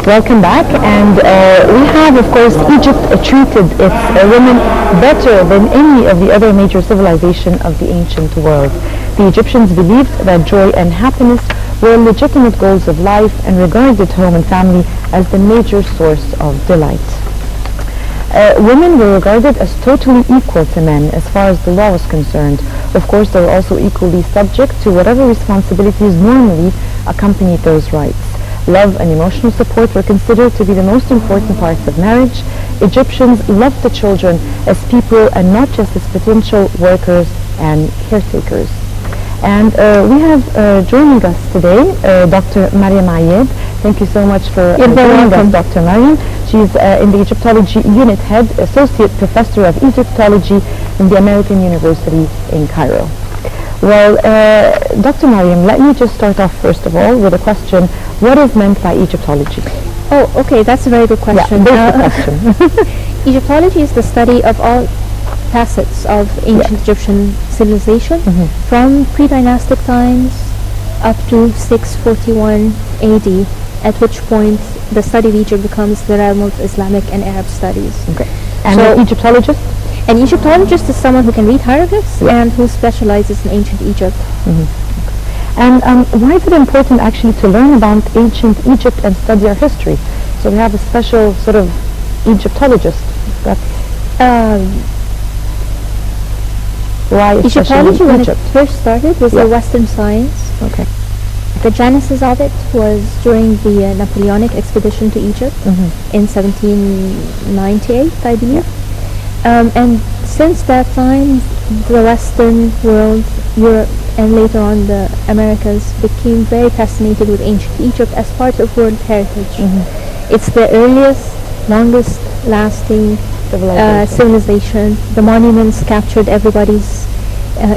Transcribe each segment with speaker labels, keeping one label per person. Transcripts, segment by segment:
Speaker 1: Welcome back, and we have, of course, Egypt treated its women better than any of the other major civilization of the ancient world. The Egyptians believed that joy and happiness were legitimate goals of life and regarded home and family as the major source of delight. Women were regarded as totally equal to men as far as the law was concerned. Of course, they were also equally subject to whatever responsibilities normally accompanied those rights. Love and emotional support were considered to be the most important parts of marriage. Egyptians loved the children as people and not just as potential workers and caretakers. And we have joining us today Dr. Mariam Ayed. Thank you so much for joining us, Dr. Mariam. She's in the Egyptology Unit Head, Associate Professor of Egyptology in the American University in Cairo. Well, Dr. Mariam, let me just start off first of all with a question. What is meant by Egyptology?
Speaker 2: Oh, okay, that's a very good question.
Speaker 1: Yeah, question.
Speaker 2: Egyptology is the study of all facets of ancient Egyptian civilization, from pre-dynastic times up to 641 AD, at which point the study of Egypt becomes the realm of Islamic and Arab studies.
Speaker 1: Okay. And an Egyptologist?
Speaker 2: An Egyptologist is someone who can read hieroglyphs and who specializes in ancient Egypt.
Speaker 1: And why is it important actually to learn about ancient Egypt and study our history? So we have a special sort of Egyptologist. Why
Speaker 2: Egyptology, when
Speaker 1: Egypt?
Speaker 2: it first started, was a Western science.
Speaker 1: Okay.
Speaker 2: The genesis of it was during the Napoleonic expedition to Egypt in 1798, I believe. And since that time, the Western world, Europe, and later on the Americas became very fascinated with ancient Egypt as part of world heritage. It's the earliest, longest lasting civilization. The monuments captured everybody's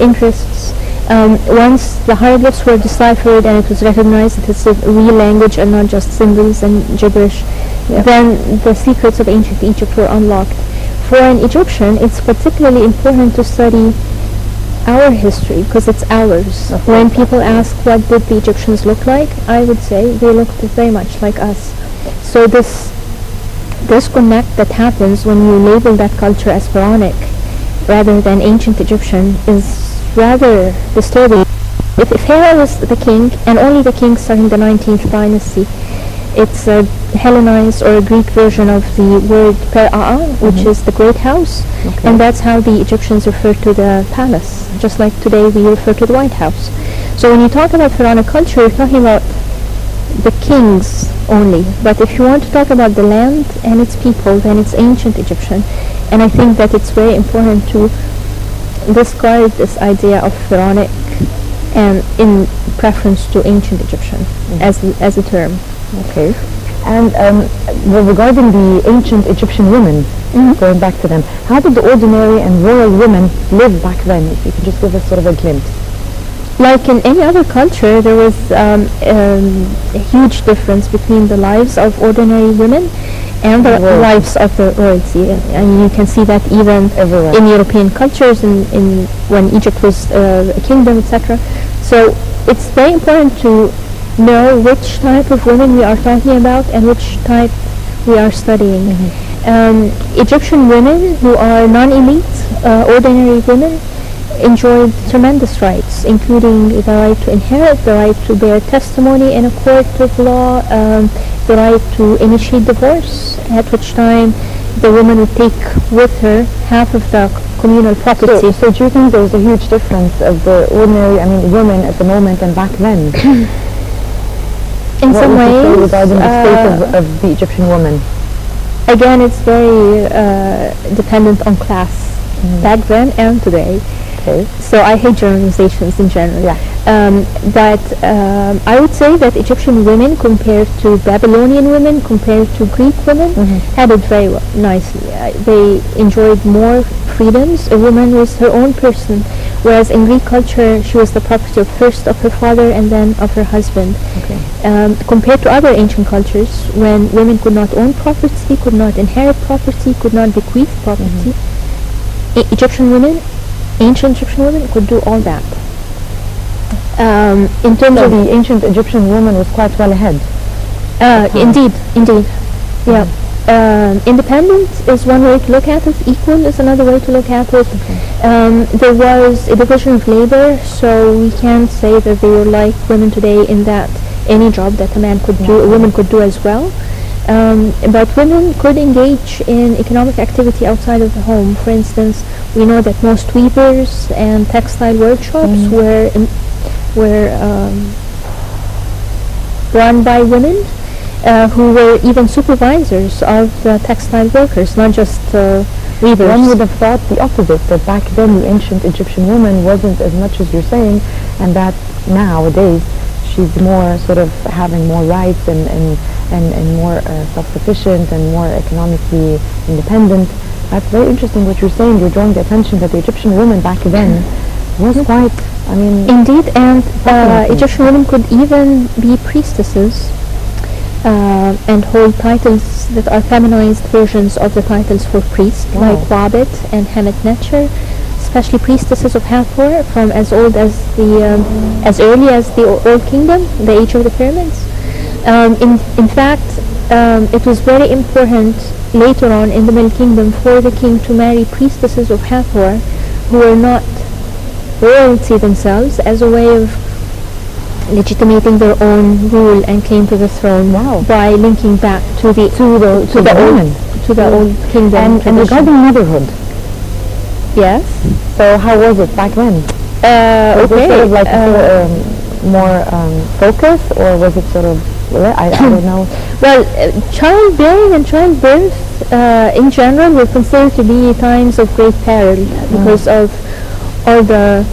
Speaker 2: interests. Once the hieroglyphs were deciphered and it was recognized that it's a real language and not just symbols and gibberish, then the secrets of ancient Egypt were unlocked. For an Egyptian, it's particularly important to study our history because it's ours. When people ask what did the Egyptians look like, I would say they looked very much like us. So this disconnect that happens when you label that culture as pharaonic rather than ancient Egyptian is rather disturbing. If Pharaoh was the king, and only the king starting the 19th dynasty, it's a Hellenized or a Greek version of the word Pera'a, which is the great house, and that's how the Egyptians refer to the palace, just like today we refer to the White House. So when you talk about pharaonic culture, you're talking about the kings only, but if you want to talk about the land and its people, then it's ancient Egyptian. And I think that it's very important to discard this idea of pharaonic and in preference to ancient Egyptian as a term.
Speaker 1: Okay. And well, regarding the ancient Egyptian women, going back to them, how did the ordinary and royal women live back then? If you could just give us sort of a glimpse.
Speaker 2: Like in any other culture, there was a huge difference between the lives of ordinary women and the lives of the royalty. And you can see that even everywhere in European cultures, in when Egypt was a kingdom, etc. So it's very important to know which type of women we are talking about and which type we are studying. Egyptian women who are non-elite, ordinary women, enjoyed tremendous rights, including the right to inherit, the right to bear testimony in a court of law, the right to initiate divorce, at which time the woman would take with her half of the communal property.
Speaker 1: So do you think there's a huge difference of the ordinary, women at the moment and back then?
Speaker 2: In some ways,
Speaker 1: regarding the state of the Egyptian woman?
Speaker 2: Again, it's very dependent on class, back then and today. So I hate generalizations in general. But I would say that Egyptian women compared to Babylonian women, compared to Greek women, had it very nicely. They enjoyed more freedoms. A woman was her own person, whereas in Greek culture she was the property first of her father and then of her husband. Compared to other ancient cultures, when women could not own property, could not inherit property, could not bequeath property, ancient Egyptian women could do all that.
Speaker 1: In terms of the ancient Egyptian woman was quite well ahead.
Speaker 2: Indeed, indeed. Yeah. Independent is one way to look at it. Equal is another way to look at it. There was a division of labor, so we can't say that they were like women today in that any job that a man could do, a woman could do as well. But women could engage in economic activity outside of the home. For instance, we know that most weavers and textile workshops were run by women who were even supervisors of textile workers, not just weavers.
Speaker 1: One would have thought the opposite, that back then the ancient Egyptian woman wasn't as much as you're saying, and that nowadays she's more sort of having more rights and more self-sufficient and more economically independent. That's very interesting what you're saying. You're drawing the attention that the Egyptian woman back then was quite, I mean...
Speaker 2: Indeed, and Egyptian women could even be priestesses and hold titles that are feminized versions of the titles for priest, like Wabit and Hamet Netcher, especially priestesses of Hathor from as old as as early as the Old Kingdom, the age of the pyramids. In fact, it was very important later on in the Middle Kingdom for the king to marry priestesses of Hathor who were not royalty themselves, as a way of legitimating their own rule and claim to the throne by linking back to the old kingdom.
Speaker 1: And regarding motherhood,
Speaker 2: yes.
Speaker 1: So how was it back then? Was it sort of like more focus, or was it sort of I don't know.
Speaker 2: Well, childbearing and childbirth in general were considered to be times of great peril because of all the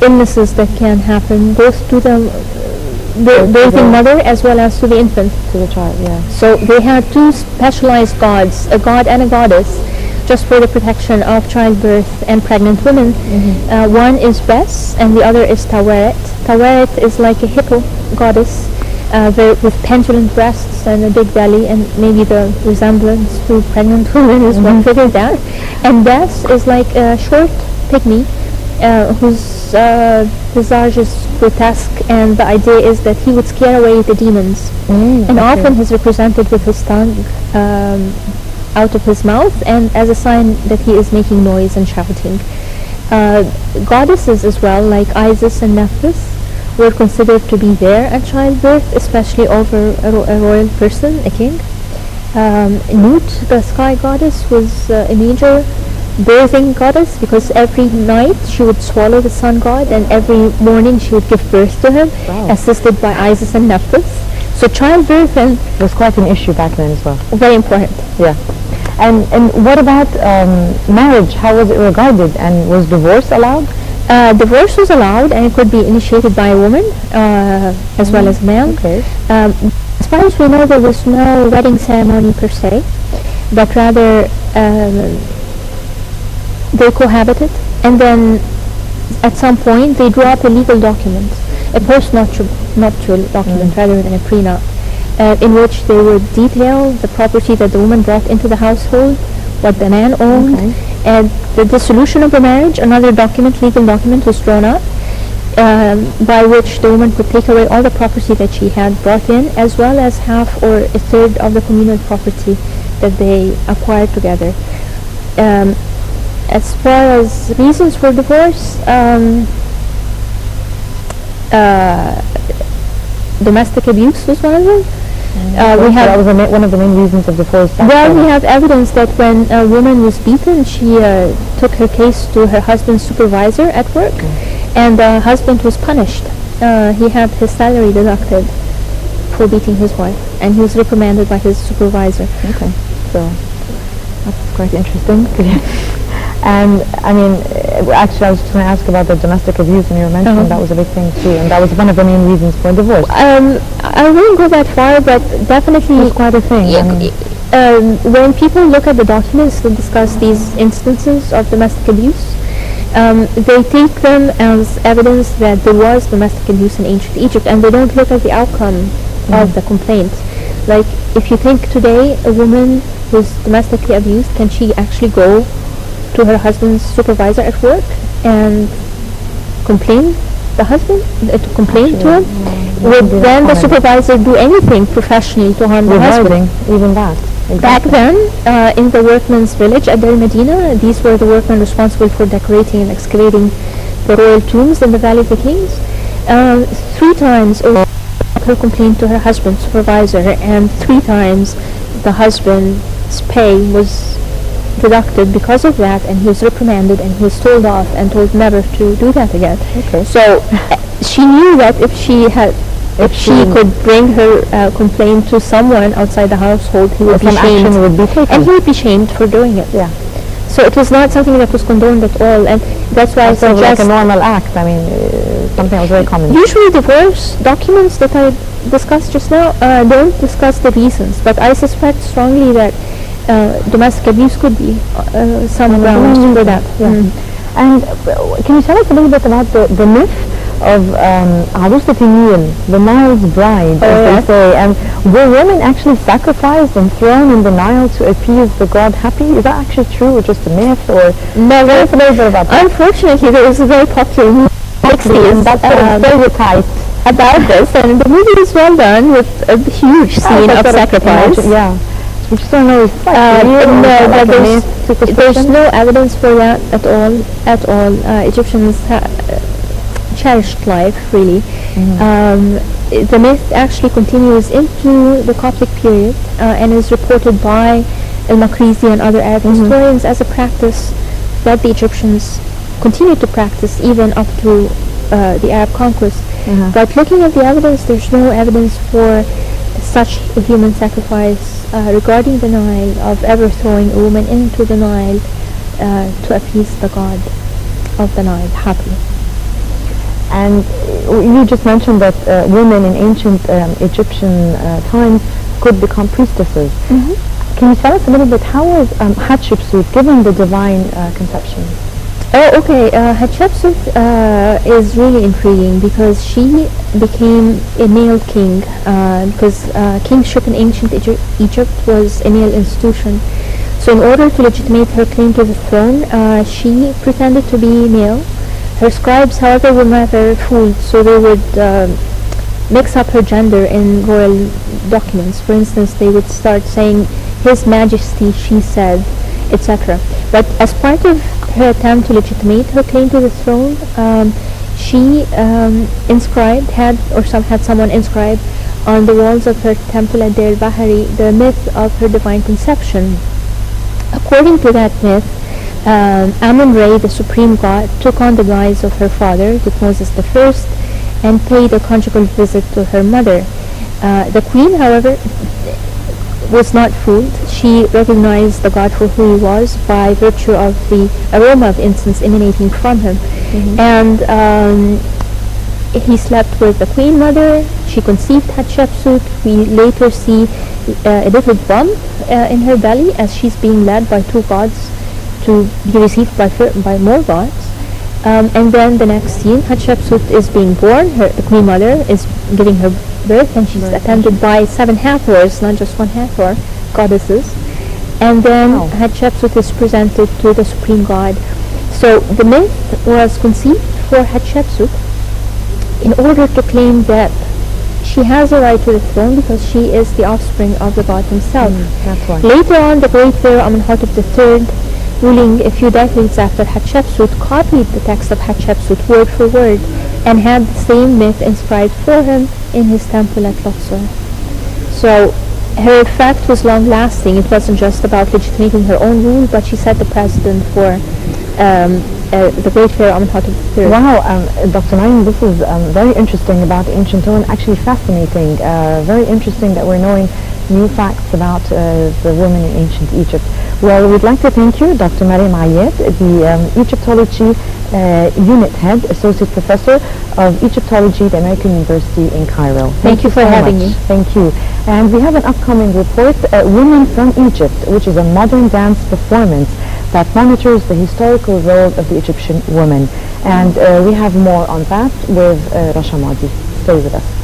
Speaker 2: illnesses that can happen both to the birthing mother as well as to the infant,
Speaker 1: to the child. Yeah.
Speaker 2: So they had two specialized gods, a god and a goddess, just for the protection of childbirth and pregnant women. One is Bes and the other is Taweret. Taweret is like a hippo goddess with pendulent breasts and a big belly, and maybe the resemblance to pregnant women is what figured that. And Bes is like a short pygmy whose visage is grotesque, and the idea is that he would scare away the demons. And often he's represented with his tongue out of his mouth, and as a sign that he is making noise and shouting. Goddesses as well, like Isis and Nephthys, were considered to be there at childbirth, especially over a royal person, a king. Nut, the sky goddess, was a major birthing goddess, because every night she would swallow the sun god, and every morning she would give birth to him, assisted by Isis and Nephthys. So childbirth
Speaker 1: was quite an issue back then as well.
Speaker 2: Very important.
Speaker 1: Yeah. And what about marriage? How was it regarded? And was divorce allowed?
Speaker 2: Divorce was allowed, and it could be initiated by a woman as well as a man.
Speaker 1: Okay.
Speaker 2: As far as we know, there was no wedding ceremony per se, but rather they cohabited, and then at some point they drew up a legal document, a post-nuptial document rather than a prenup, in which they would detail the property that the woman brought into the household, what the man owned, and the dissolution of the marriage. Another document, legal document, was drawn up by which the woman could take away all the property that she had brought in, as well as half or a third of the communal property that they acquired together. As far as reasons for divorce, domestic abuse was one of them.
Speaker 1: That was one of the main reasons of divorce.
Speaker 2: Well, we have evidence that when a woman was beaten, she took her case to her husband's supervisor at work, and the husband was punished. He had his salary deducted for beating his wife, and he was reprimanded by his supervisor.
Speaker 1: Okay, so that's quite interesting. And I mean, actually I was just going to ask about the domestic abuse, and you were mentioning that was a big thing too, and that was one of the main reasons for divorce.
Speaker 2: I wouldn't go that far, but definitely...
Speaker 1: It was quite a thing.
Speaker 2: When people look at the documents that discuss these instances of domestic abuse, they take them as evidence that there was domestic abuse in ancient Egypt, and they don't look at the outcome of the complaint. Like, if you think today a woman who's domestically abused, can she actually go to her husband's supervisor at work and complain the husband, to complain to him, would then the supervisor do anything professionally to harm the husband?
Speaker 1: Even that. Exactly.
Speaker 2: Back then, in the workmen's village at Deir Medina, these were the workmen responsible for decorating and excavating the royal tombs in the Valley of the Kings. 3 times her complained to her husband, supervisor, and 3 times the husband's pay was deducted because of that, and he was reprimanded and he was told off and told never to do that again.
Speaker 1: Okay.
Speaker 2: So she knew that if she could bring her complaint to someone outside the household, he would be shamed, and he would be shamed for doing it.
Speaker 1: Yeah.
Speaker 2: So it was not something that was condoned at all, and that's why I suggest
Speaker 1: like a normal act. I mean, something that was very common.
Speaker 2: Usually divorce documents that I discussed just now don't discuss the reasons, but I suspect strongly that domestic abuse could be some grounds for that.
Speaker 1: Yeah. And can you tell us a little bit about the myth of Arusat Nile, the Nile's bride, as they say, and were women actually sacrificed and thrown in the Nile to appease the god Happy? Is that actually true, or just a myth, or
Speaker 2: no?
Speaker 1: Tell us a little bit about that.
Speaker 2: Unfortunately, there is a very popular movie
Speaker 1: and that's stereotype
Speaker 2: about this, and the movie is well done with a huge scene of sacrifice.
Speaker 1: Yeah. We just don't know if
Speaker 2: there's no evidence for that at all. Egyptians cherished life, really. The myth actually continues into the Coptic period and is reported by al-Makrizi and other Arab historians as a practice that the Egyptians continued to practice even up to the Arab conquest. But looking at the evidence, there's no evidence for such a human sacrifice regarding the Nile, of ever throwing a woman into the Nile to appease the god of the Nile, Happy.
Speaker 1: And you just mentioned that women in ancient Egyptian times could become priestesses. Can you tell us a little bit, how was Hatshepsut given the divine conception?
Speaker 2: Oh, okay. Hatshepsut is really intriguing because she became a male king because kingship in ancient Egypt was a male institution. So in order to legitimate her claim to the throne, she pretended to be male. Her scribes, however, were never fooled, so they would mix up her gender in royal documents. For instance, they would start saying, His Majesty, she said, etc. But as part of her attempt to legitimate her claim to the throne, she had someone inscribe on the walls of her temple at Deir Bahari the myth of her divine conception. According to that myth, Amun-Re, the supreme god, took on the guise of her father, Thutmose I, and paid a conjugal visit to her mother. The queen, however, was not fooled. She recognized the god for who he was by virtue of the aroma of incense emanating from him. And he slept with the queen mother. She conceived Hatshepsut. We later see a little bump in her belly as she's being led by 2 gods to be received by more gods. And then the next scene, Hatshepsut is being born. The queen mother is giving her birth, and she's attended by 7 Hathors, not just 1 Hathor, goddesses. And then Hatshepsut is presented to the supreme god. So the myth was conceived for Hatshepsut in order to claim that she has a right to the throne because she is the offspring of the god himself.
Speaker 1: That's why.
Speaker 2: Later on, the great pharaoh Amenhotep III, ruling a few decades after Hatshepsut, copied the text of Hatshepsut word for word and had the same myth inscribed for him in his temple at Luxor. So her effect was long-lasting. It wasn't just about legitimating her own rule, but she set the precedent for the great pharaoh Amenhotep III.
Speaker 1: Wow, Dr. Naim, this is very interesting about the ancient tone, actually fascinating. Very interesting that we're knowing new facts about the women in ancient Egypt. Well, we'd like to thank you, Dr. Mariam Ayed, the Egyptology Unit Head, Associate Professor of Egyptology at the American University in Cairo.
Speaker 2: Thank you for having me.
Speaker 1: Thank you. And we have an upcoming report, Women from Egypt, which is a modern dance performance that monitors the historical role of the Egyptian woman. And we have more on that with Rasha Madi. Stay with us.